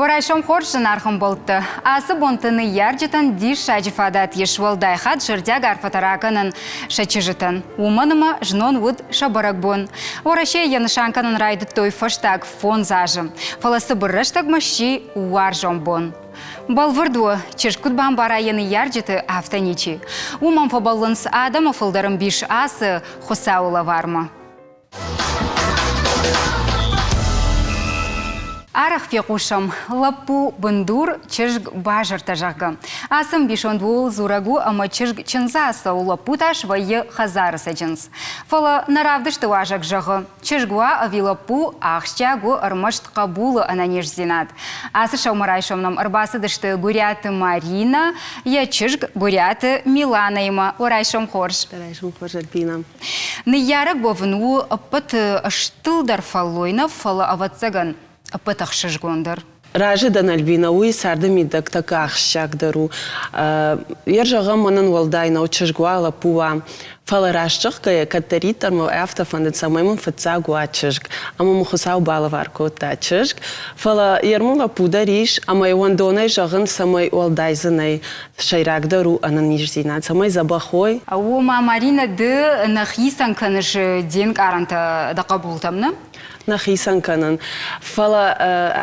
Варайшом хоршын архым болтты. Асы бонтыны ярджетан диш шаджифадат ешвалдай хат жырдяг арфатараканын шачыжытын. Уманыма жнон вуд шабарак бон. Варайше янышанканын райды той фаштаг фон зажым. Фаласы бұрыштаг мащи уаржом бон. Балвырду, чешкут бамбара яны ярджеты автоничи. Умам фабалынс адама фылдарым биш асы хосаула варма. Арах фекушам лапу бандур чешг бажар тажага. Асым бишон двул зурагу ама чешг чензаса у лапуташ вае хазары саджинс. Фала наравдышты важак жага. Чешгуа авилапу ахщагу армашт кабулы ананеш зинат. Асы шаумарайшом нам арбасы дышты гуряты Марина, я чешг гуряты Милана има. Орайшом хорш. Орайшом хорш Альбина. Ниярак бовну апат аштылдар фалойна фала аватсаган. Апатах шашгондар. Ражидан Альбина, уй сардами дак таках шагдару. Ержагам манан валдайна учашгуала пуа. Фала рашчах кая катаритар мо автофандет самаймун фацагуа чашг. Ама мухусау балаварко та чашг. Фала ермула пудариш, ама ивандонай жаган самай валдайзанай шайрагдару ананижзинат. Самай забахой. Аума Марина ды нахисан каныш денг аранта дакабултамна? Нахисан канан. Фала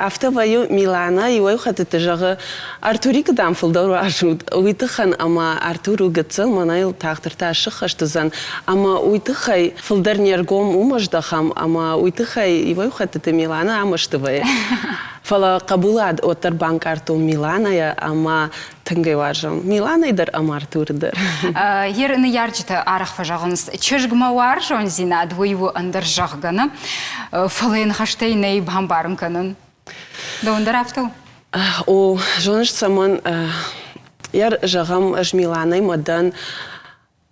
автоваю Милана и уйхатыты жага Артурик дам фылдару ажуд. Уйтыхан ама Артуру гыцыл манайл тахтырта шыхаштызан. Ама уйтыхай фылдар нергом умаждахам, ама уйтыхай и уйхатыты Милана амаштывай. Фала кабулад отар банкарту Миланая, ама тынгай важам. Миланайдар ама Артурдар. Ер ны ярджеты арах фажағыныз. Чешгма варжон зина двоеву андар жағганы. Фалайын хаштайнай бамбарын канын. Да ондар авту? О, жоныш саман ер жағам аж Миланай мадан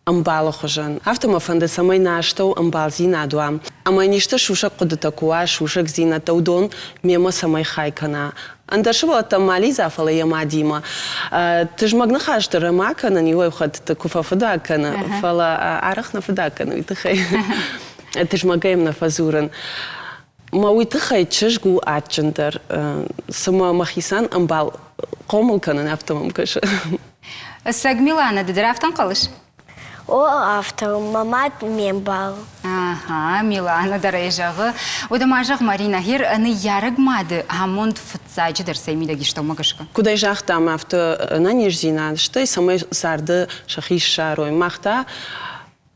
амбалы хожан. Автома фанды самай наштау амбал зина дуам. Ама ништа шушак кудатакуа, шушак зина таудон мема самай хайкана. Андашывала там мали зафала яма дима. Ты ж магна хашту рамакана, не уйхат такуфа фадакана. Фала арахна фадакана, витахай. Ты ж магаем на фазуран. Ма уйтахай чешгу атчандар. Сама махисан амбал комулкана нафтомам каша. Саг Милана, дедрафтан калыш? О, автор, мамат мембал. Ага, Милана дарайжағы. Одамажақ Марина, хер аны ярыгмады, амонд фытсачы дарсаймида гиштау магашқа. Кудай жақтам авто на нежзина, что и самой сарды шахиш шарой махта,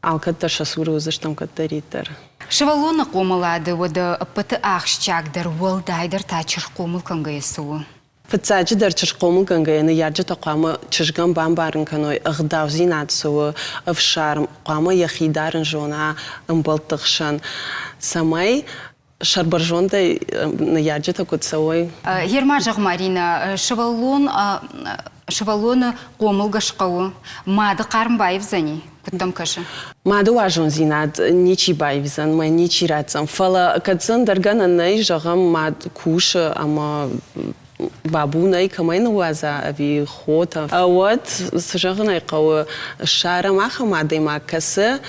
алкатта шасуру заштам катаритар. Шывалона комалады, ода апаты ахшчагдар, уалдайдар тачыр комыл кангайсуы. Фытсачы дар чышқомыл кангайны ярджы тақамы чышган бамбарын каной ағдау зинатсуы, авшарм, қамы яхидарын жона ымбалтықшан. Самай шарбаржондай на ярджы тақутсауой. Ермажақ Марина, шывалоны комыл гашқауы, мады қарымбайып зани, күттім кашы? Мады важон зинат, ничи байвизан, май ничи ратсам. Фала кадзан даргана най жағам мад кушы, ама бабунай камайна уаза ави хота. А вот сжагнай қауы шара маха мадой макасы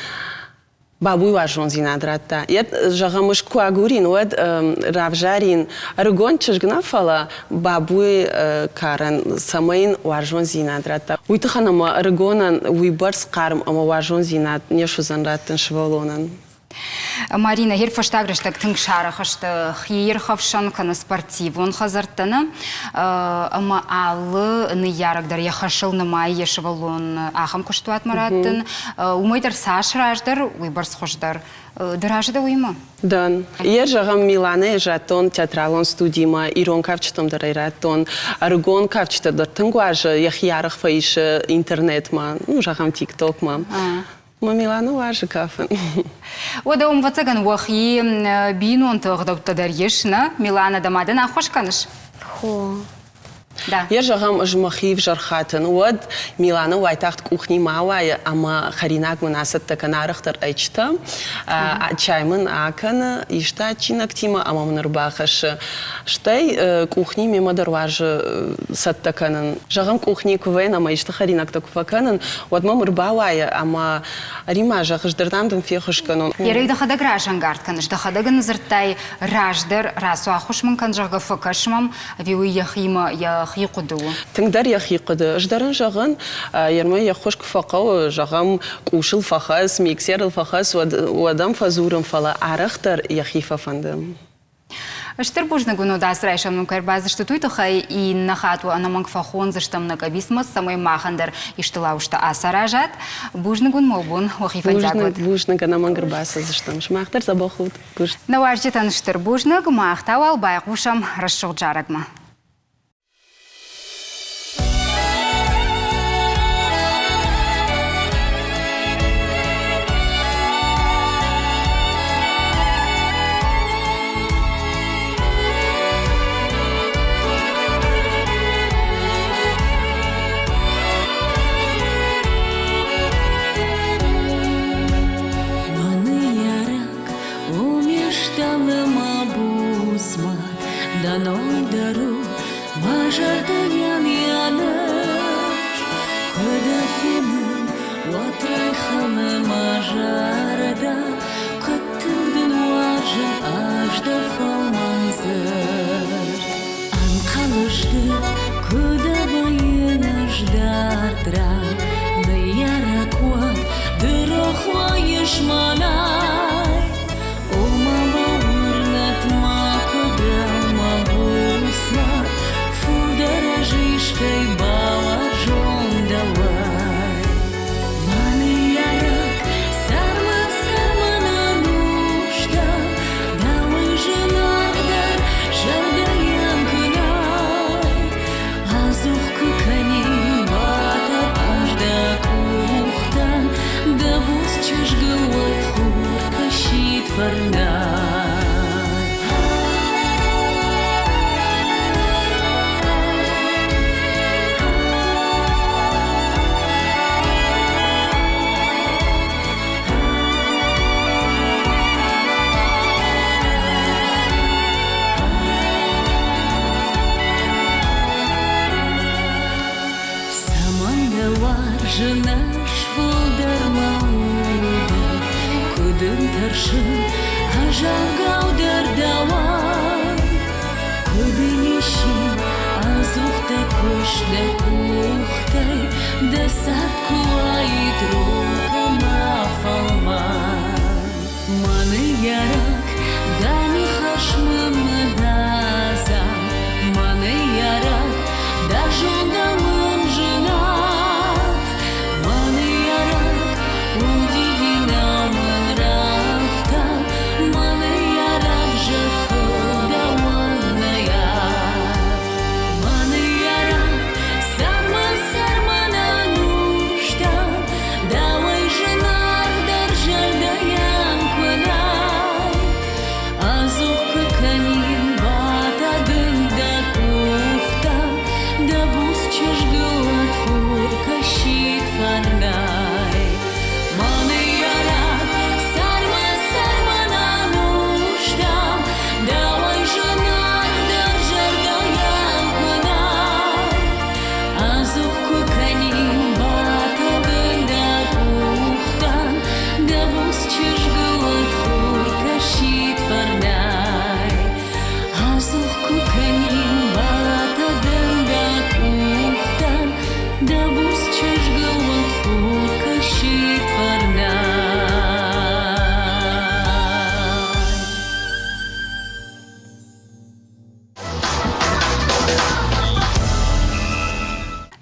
бабуй важон зинадрата. Ет жағамыш куагурин, вот равжарин аргон чыжгна фала бабуй каран самайн важон зинадрата. Уйтаханама аргонан уйбарс карм ама важон зинат нешузан раттан швалонан. Марина, хер фаштагрыштак тынг шарахашты хейер хавшан кана спортивон хазартаны, ама алы ны ярагдар яхашыл нымай ешевалон ахам куштуат мараттын, умайдар сашраждар, уйбарс хождар. Дыражы да уйма? Дан. Ер жағам Милана ежатон театралон студима, ирон кавчетом дарайратон, аргон кавчетадар тынгуажы яхиярах фаишы интернетма, ну жағам тиктокма. Ма Милана важы кафын. Ода умвацаган уахи бинон тағдауттадар ешна, Милана дамадын ахош каныш? Хо. Да. Я жағам жмахив жархатын. Вот Милана уайтахт кухни мауая, ама харинак мунасат таканарахтар айчта. Чайман акан, ишта чинак тима, ама мнарбахаш. Штай кухни мимо дарважа сат таканан. Жағам кухни кувен, ама ишта харинак такуфаканан. Вот мамыр бауая, ама рима жағыш дардамдым фехушканун. Ерей дахада гражан гартканыш, дахада гынызыртай раждыр, расу ахушман канжаға факашмам, виуи яхима яхиқуду. Тыңдар яхиқуду. Ждарын жағын, ермай яхушк фақау, жағам кушыл фахас, миксерл фахас, уадам фазурым фала арахтар яхифа фандым. Штыр бужны гуну дасрайшам нукар базы штутуй тухай и нахату анаманг фахон заштам на кабисмас самой махандар и штылаушта асаражат. Бужны гун молбун охифан дягод. Бужны ганаманг рбаса заштам шмахтар забахут. На важдетан штыр бужны гмахтау албай кушам расшыл джарагма.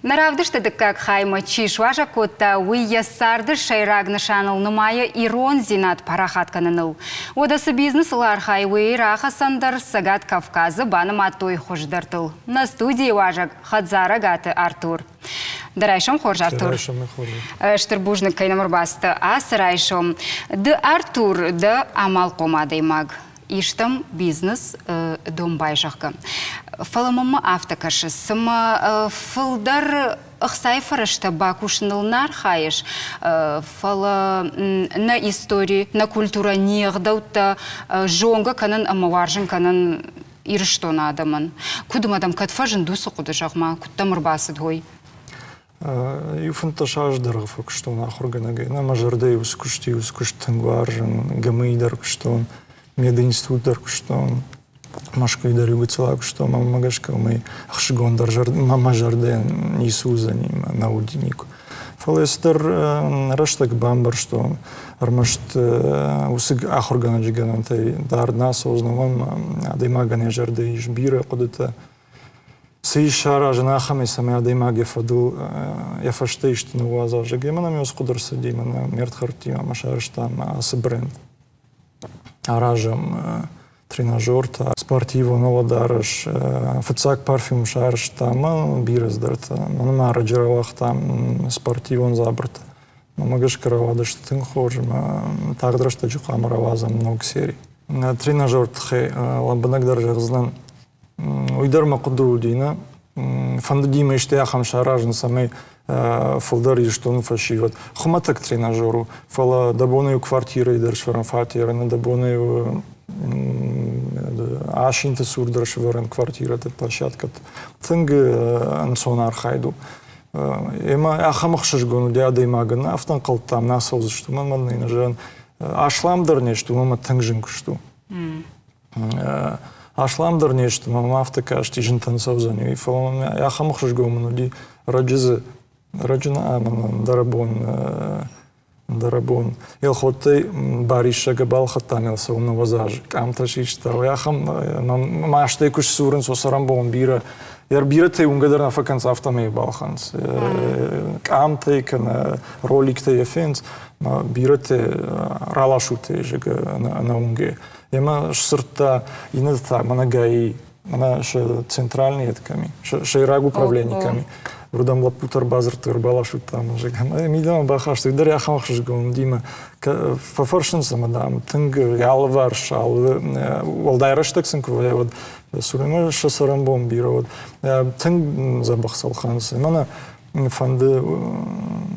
Наравдышты как хайма чишважа кота уйя сарды шайраг нышаныл нумая ирон зинат парахатканыныл. Одасы бизнеслар хайвей рахасандар сагат Кавказы баным атой хождартыл. На студии важак Хадзара гаты Артур. Дарайшом хорж Артур. Дарайшом хорж. Штырбужник кайнамурбасты асырайшом. Ды Артур ды амал комадаймаг. Иштам бизнес домбайшаққа. Фаламама автокашы. Сыма фылдар ықсай фарашта бакушнылнар хайыш. Фала на истории, на культура неғдаутта жоңға канын амаваржын канын ирыштона адамын. Кудым адам катфажын дусы құды жағма, күттамыр басы дой. Юфынта шаждырғы фокштон ахурганагай. Нама жарды юскушти, юскуштын варжын, гамыйдар куштон, мединституттар куштон, машкайдар югыцела куштон, мама магашка умай ахшигондар жарды, мама жарды нису за ним наудинику. Фалестер раштак бамбар, что армашт усыг ахурганаджиганан тай дарна сознавам адаймагане жарды ишбира кудыта. Сейшара женахами сами адаймаге фадул яфаштейшт нуаза жагемана мёс кудырсы деймана мертхартима машарыштам асыбренд. Аражам тренажерта, спортиву наладарыш, фыцак парфюм шарыштама бирездарта. Манама раджировах там спортивун забрата. Магаш каравадыш тын хожим, тагдырышта жуқам равазам много серий. Тренажерт хей ламбанак даржагыздан уйдарма кудуру дейна. Фандадима иште яхам шаражын самай фалдар иштон фашиват. Хуматак тренажеру. Фала дабонаю квартиры идершваран фатира, на дабонаю ашинте сурдершваран квартира, это площадка. Тынг ансонар хайду. Ема ахамахшыш гону диада имаган автан калтам насоз что ман манна жан ашламдар нечто мама тыңжин кушту. Ашламдар нечто мама автакаш тижин тансозани и фалам ахамахшыш гону ди раджина аман дарабон елхоты баришага балхатанел саумна вазаж камташишта яхам маште куш сурен сосарамбон бира Яр бирате унгадер на факанс автомей балханс. Камте кана роликте ефенс, ма бирате ралашуте жега на унге. Ема сырта инадта манагай, мана ше центральный етками, ше раг управленниками. Врудам лапутар базартыр балашут там жега. Мидам бахаш, ты даря хамахш гон дима. Фафаршин самадам, тынг ялварш, валдайраштаксен кувай Сурема шасарамбом бирод. Тын забахсалханс. Мана фанды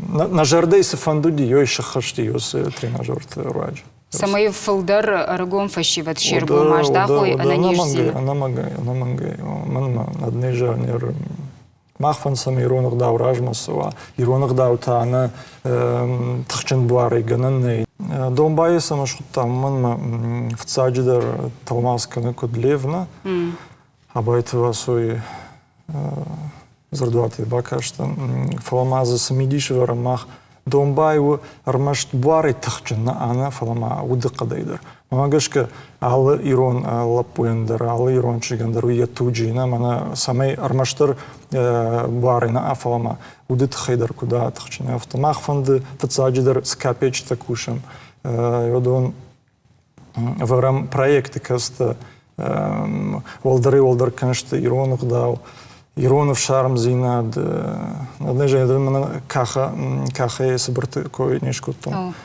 на жардейсе фанду ди ёй шахашти ёс тренажерт радж. Самый фылдар аргом фашиват шербу маждахой ананижзин. Анамагай. Манма наднежанер. Махфан сам иронах дау ражмасова, иронах дау таана тахчен буары гананней. Домбай самашхуттам манма в цаджидар талмасканы кудлевна, абайтва сой зардуаты бакаштан, фаламаза самидишевара мах Домбайу армашт буары тахчен на ана фалама удыкадайдар. Мамагашка алы ирон лапуендар, алы ирон чигандар уя туджина, мана самай армаштар буары на афалама удытхайдар куда тахчен. Автомах фанды тацаджидар скапеч такушам. Йодон варам проекты каста волдар конечно иронух дау. Иронов шарм зинад, однажды я каха собрат кое нечто там.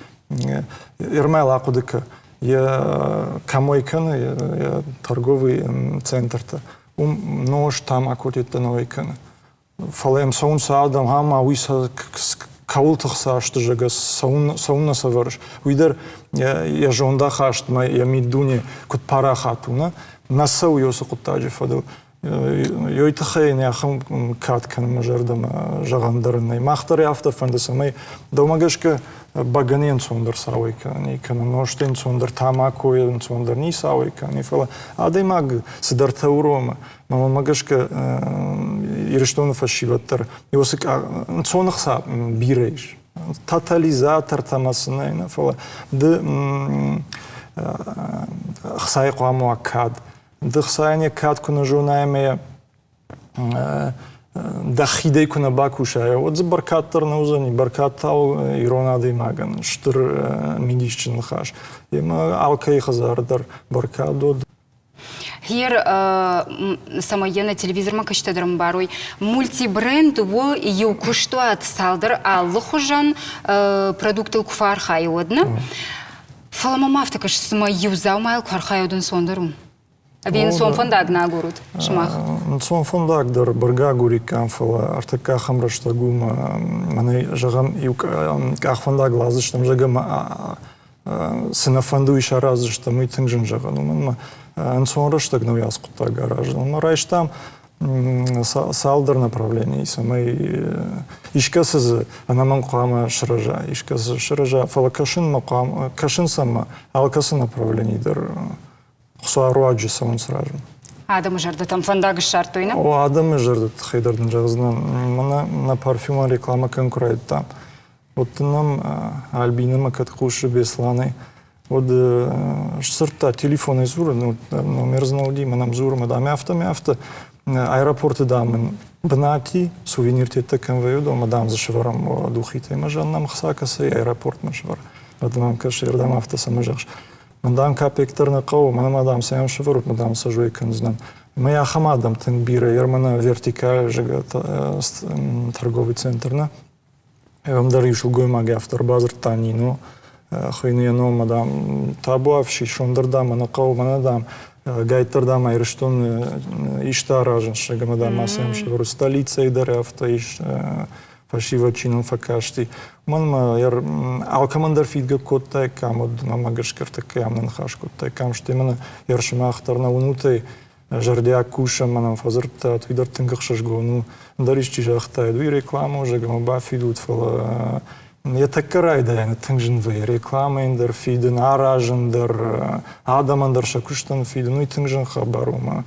Ирмел акудика, я камойкана, я торговый центр-то, нож там акудит-то новойкана. Фалем саун саадам хама уиса каултах сашты жага сауна саварш. Уйдер я жонда хашт, я мидуне кут пара хатуна, насау йосу кутаджи фадал. Йойтахайни ахам каткан мажардам жагандарынай. Махтари автофанды самай домагашка баганен сондар сауайка. Никана ноштен сондар тамакоен сондар ни сауайка. Нифала адаймаг сидарта урома. Мама магашка ириштону фашиваттар. Йосик сонахса бирейш. Тотализатор тамасынай. Нифала ды хсайку амуакад. Дыхсайне каткуна жунаемая дахидей куна бакушая. Вот за баркаттар на узани, баркаттал иронады маган, штыр мидишчин хаш. Ема алкай хазардар баркадод. Хер самая телевизор каштадрам барой мультибренд во юкуштуат салдар аллухужан продукты куфар хайодна. Фаламамафта каш сама юзау майл куфар хайодун сондарум. Вин сон фондагна гурут шмах. Сон фондак дар барга гури камфала артака хамраштагум маны жагам юк ахфондак лазыштам жагам сынафанду иша разыштам итин жин жаган ман сон раштаг ну яскута гараж но райштам салдар направление самай ишкасыз анаман қама шыража ишкасыз шыража фала кашин мақам кашин сама алкасы направление дар хусаруаджи самон сразу Адам жерде там фондагы шартуйна? О адам жерде хайдардың жағызынан на парфюма реклама конкурент там. Вот нам альбинама каткуши бесланы. Вот сырта телефон изура, номер знауди, манам зура, мадам авто, аэропорты дамын бнати, сувенир те конвою, дома дам за шеварам духите, мажан нам хсакасы аэропорт машевар. Адам кашер дам авто самажаш. Мадам капекторна кау, мадам сам шеварут, мадам сажуй канзнам. Моя хамадам тенбира, ермана вертикаль жага торговый центр. Я вам дарю шулгой маги автор базар танину. Хойны но мадам табуавши шондардам, анакау манадам. Гайтардам айрыштон иштаражен шага мадам масам шеварут. Столица и даря авто иш фашива чином факашти. Манма яр алкамандар фидга коттай кам од мамагашкер такам нанхаш коттай кам што имена яршма ахтарна унутай жардя куша манам фазырта твидар тынгахшаш гону даришчи жахтай дуи реклама уже гама бафидут фала я такарай да я тынгжин вей реклама индер фиден аражендар адамандар шакуштан фиден ну и тынгжин хабарума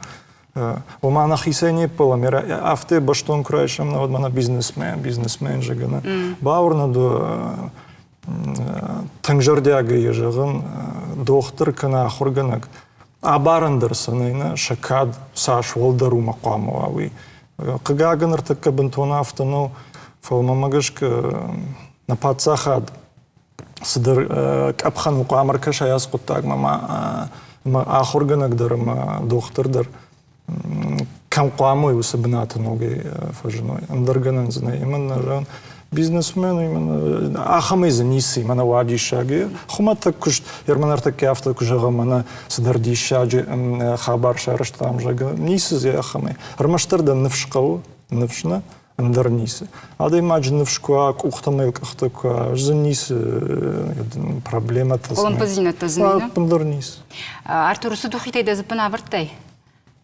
Омана хисене пола мера авте баштон краешам на одмана бизнесмен жагана баурна до тангжардяга ежаган доктор кана хорганак абарандыр санайна шакад саш волдару мақамуави кагаган така бентона автоно фалмамагашка на пацахад сидер капхан муқамар каша ясқуттаг мама ахорганак дарма доктор дар кам қуамой усыбната ноги фажиной андарганан знай именно жан бизнесмен именно ахамай заниси мана вади шаги хумата куш ерманар таки авто кужага мана сдарди шаги хабар шараш там жага ниси зе ахамай армаштарда навшқау навшна андар ниси ада имаджи навшқуа ухтамай кахтака заниси проблемата Олан пазината знайна? Андар ниси Артур судухитай да запана вартай?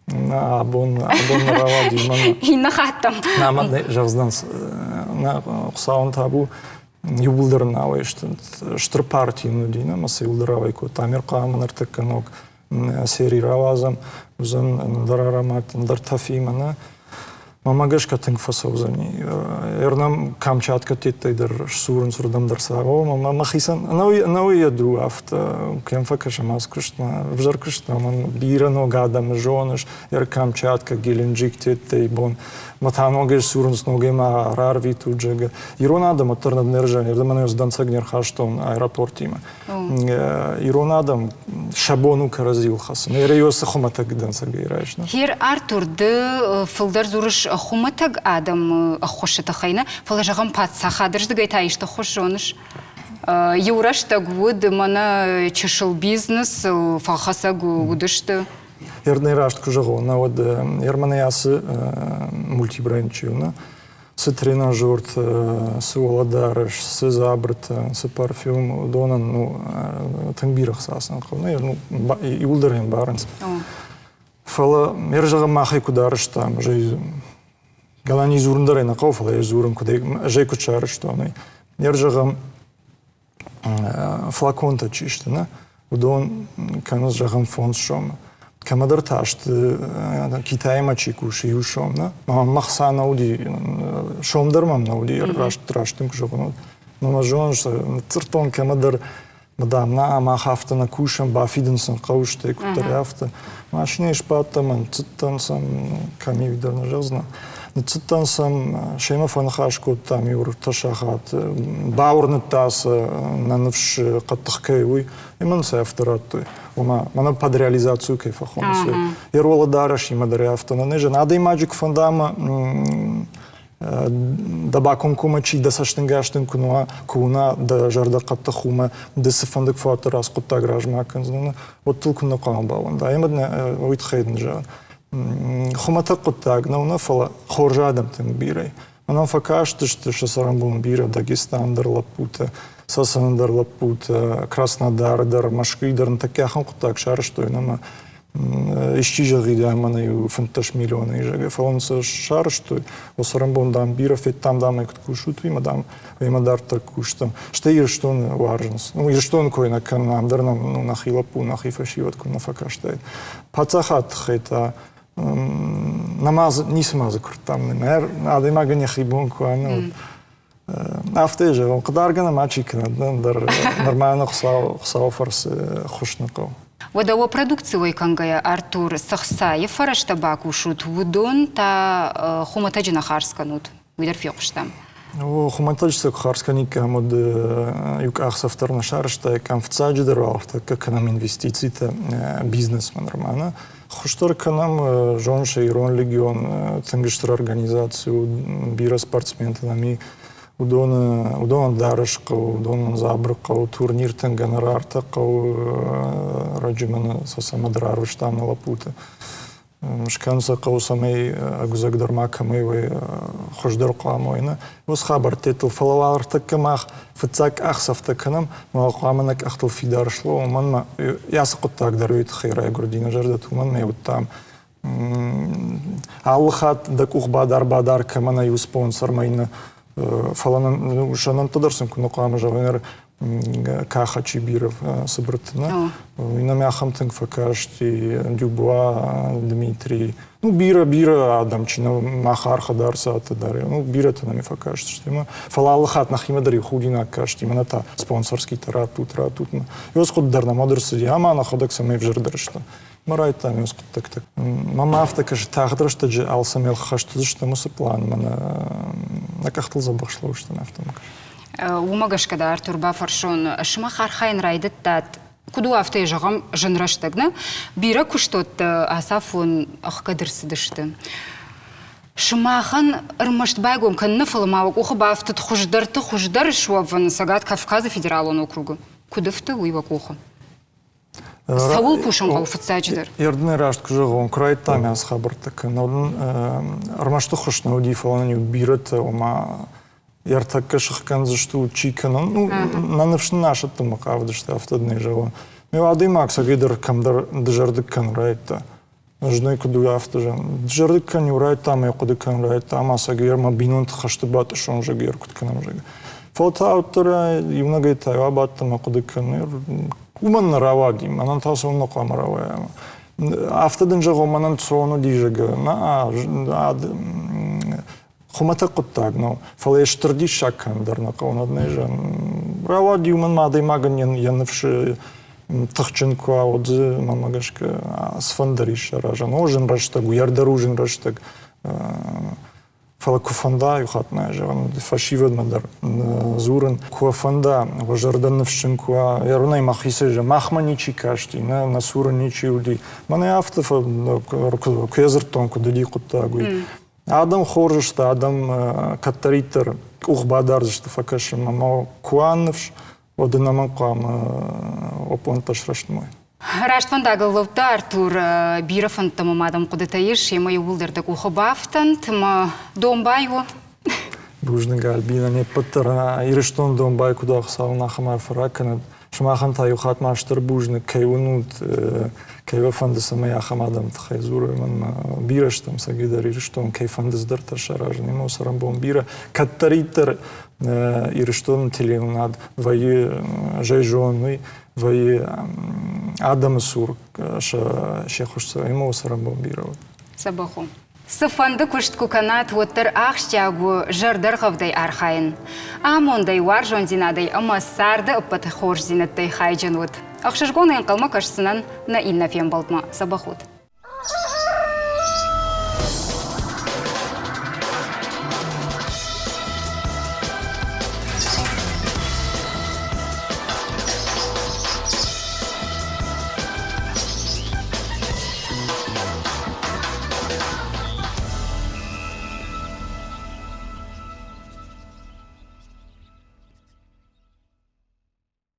Абон равади мана. И нахаттам. Наман жаздан на қусауын табу юбылдар навай штыр партии нудина маса юбылдаравай ко тамир қаманар такканок сери равазам узан дарарамат дар тафимана мамагашка тынг фасаузани ернам Камчатка теттай дар сурын сурдам дар саго мама хисан науи ядру авто кемфакаша маскушна вжаркушна ман бирано гадам жоныш ер Камчатка Геленджик теттай бон матаногеш сурын сногема рарви туджага иронадам оттарнад нержан ердаман ёзданцагнер хаштон аэропорт има иронадам шабону каразил хасан ерёсы хоматак дансага ирайшна Хер Артур ды фылдар зурыш хуматаг адам хошыта хайна фалажагам патса хадыржды гайтайшты хошоныш Юраш тагуд мана чешыл бизнес фахаса гудышты Ерный рашт кужаго на вот ерманаясы мультибрендчивна с тренажерт с оладарыш с забрт с парфюм донан ну тангбирах сасан ну и улдарен барнс фала мержага махай кударыш там же галани зурндар на кофла я зурм кудай же кучарыш что ну мержага флаконта чиштина удон каназ жагам фонд шом Камадар ташт Китай мачи куши юшомна махса науди шомдар мам науди раштым кужогон но мажон циртон камадар мадам на махафта на кушам бафиденсон кауште кутаряфта машине шпатаман циттан сам ками видар на жазна циттан сам шема фанхашко там юр ташахат баурны тас на навш каттахкайуй иман сафтараттой Мана под реализацию кайфахонсы. Ерола дараш има даря автонанежа. Надо и маджик фандама да бакон кумачи да саштенгаштен куна да жарда катта хума да сифандык фатор аскутта гражма канзна. Вот толку на камбалан. Да имадне уит хайден жан. خمتا قطاق نونا فلا خورج آدم تن بیره من فکاش تشتش سرامبون بیره داگستان در لپوته ساسان در لپوته краснодар در مشکی در نتکیخم قطاق شارش توی نما اشتیجا غیده من یو فنتش میلیون ایجا فلانس شارش توی و سرامبون دام بیره فیت там دام ایکت کوشو توی مدام ویما دار تر کوشتم شته ایرشتون وارجنس ну ایرشتون کوی نکن نام در نم نخی لپو نخی فشیوت کن فکاش توی پاتخات خیتا намаз нисмазы куртамны нер адема гыне хибун куаны афте же он кыдаргана мачикна дар нормально хсау фарс хушнаков Водово продукцией кангая Артур Сахсаев фараштабаку шут вудон та хуматаджина харсканут видер фьоқштам. Хуматаджисак харсканика мод юк ахсафтарна шаршта камфцаджи дервалта как нам инвестициите бизнесмен нормально. Хуштар канам жонша Ирон легион ценгиштар организацию бира спортсменами удон дарышқа удон забрыққа турнир тенгенерартқа раджимана сасамадрар штамна лапута шканса қаусамай агузагдар макамай хождар қамойна вос хабар тетл фалаварта камах фцак ахсафта канам мaqamanак ахтл фидаршло манма ясқуттак даруит хира гурдина жардат ман меуттам алхат дакух бадар камана ю спонсор майна фаланан шанан тодорсын куну қама жавер каха чибиров собратна и на мяхам тынк факашти Дюбуа Дмитрий ну бира адамчина махар хадарса атадари ну бира танами факашти что мы фалалхат нахима дари худина кашти маната спонсорский таратут ёс худдарна мадырсы яма на ходак самай вжердырышта марай там ёс так мама автакаш тагдырышта же алсамел хашты что мы план мана накахтыл забашло что на автомак Умагаш когда Артур Бафаршон шма хархайн райдет тат куду авте жагам жынраштагна бира куштот асафун ахкадырсыдышты шмахан ырмаштбайгом канны фалмавак ухба автыт хуждар шваван сагат Кавказа федералон округу кудыфты уйвак ухо Саул пушон гауфцадждер Ярдны рашт кужагон край там яс хабартак но ырмашты хушна удифалан бират ома Яртакка шахкан за что чикана, ну, на навшн наша то макавда что автодный жало. Мы воды макса гидер камдар дежардыккан райта. Жной куду автожан. Дежардыккан юрайт там я кудыккан райт там аса герма бинунт хаштыбат шон же гер кутканам же. Фото автора юнага итайва батта макудыккан. Уман равади, манан тасун нокам равая. Автодын жало манан сону дижега. На Хумата коттаг, но фалеш търди шакан дърна каунадне жан. Равади уман мадai маган янавши тахченко аудзе мамагашка сфандариш ражан. Ожен раштаг, ярдаружен раштаг. Фала куфанда юхатна жан. Фашивад мадар зурен куфанда важардан навшенко. Ярунай махисе же махманичи кашти на сураничи уди. Мане автофа куязертон кудали коттагу. Адам хоржышта, адам каттаритер, ухбадаржышта факашим, мама куанновш, одинаман куам опонташ раштмой. Раштвандагыл ловта Артур Бирован тамамадам кудетаиш, ема юлдердак ухобафтан, тама домбайу. Бужны галбина не паттара, ирештон домбай куда хсал нахамар фараканат, шмахан таюхат маштар бужны кайванут, Кайвафанды самая ахамадам тхайзуру ман бирештам сагидар ирештон кайфанды здарта шаражны мо сарамбом бира каттаритер ирештон теленад ваи жайжонный ваи адам сур шехушса мо сарамбом бира Сабаху Сафанды куштку канат воттер ахштягу жардар гавдай архайн амондай варжон зинадай амасарды аппаты хорж зинаттай хайджан вот Ахшашгон ен қалма кашсынан на иннафен балтма сабахут.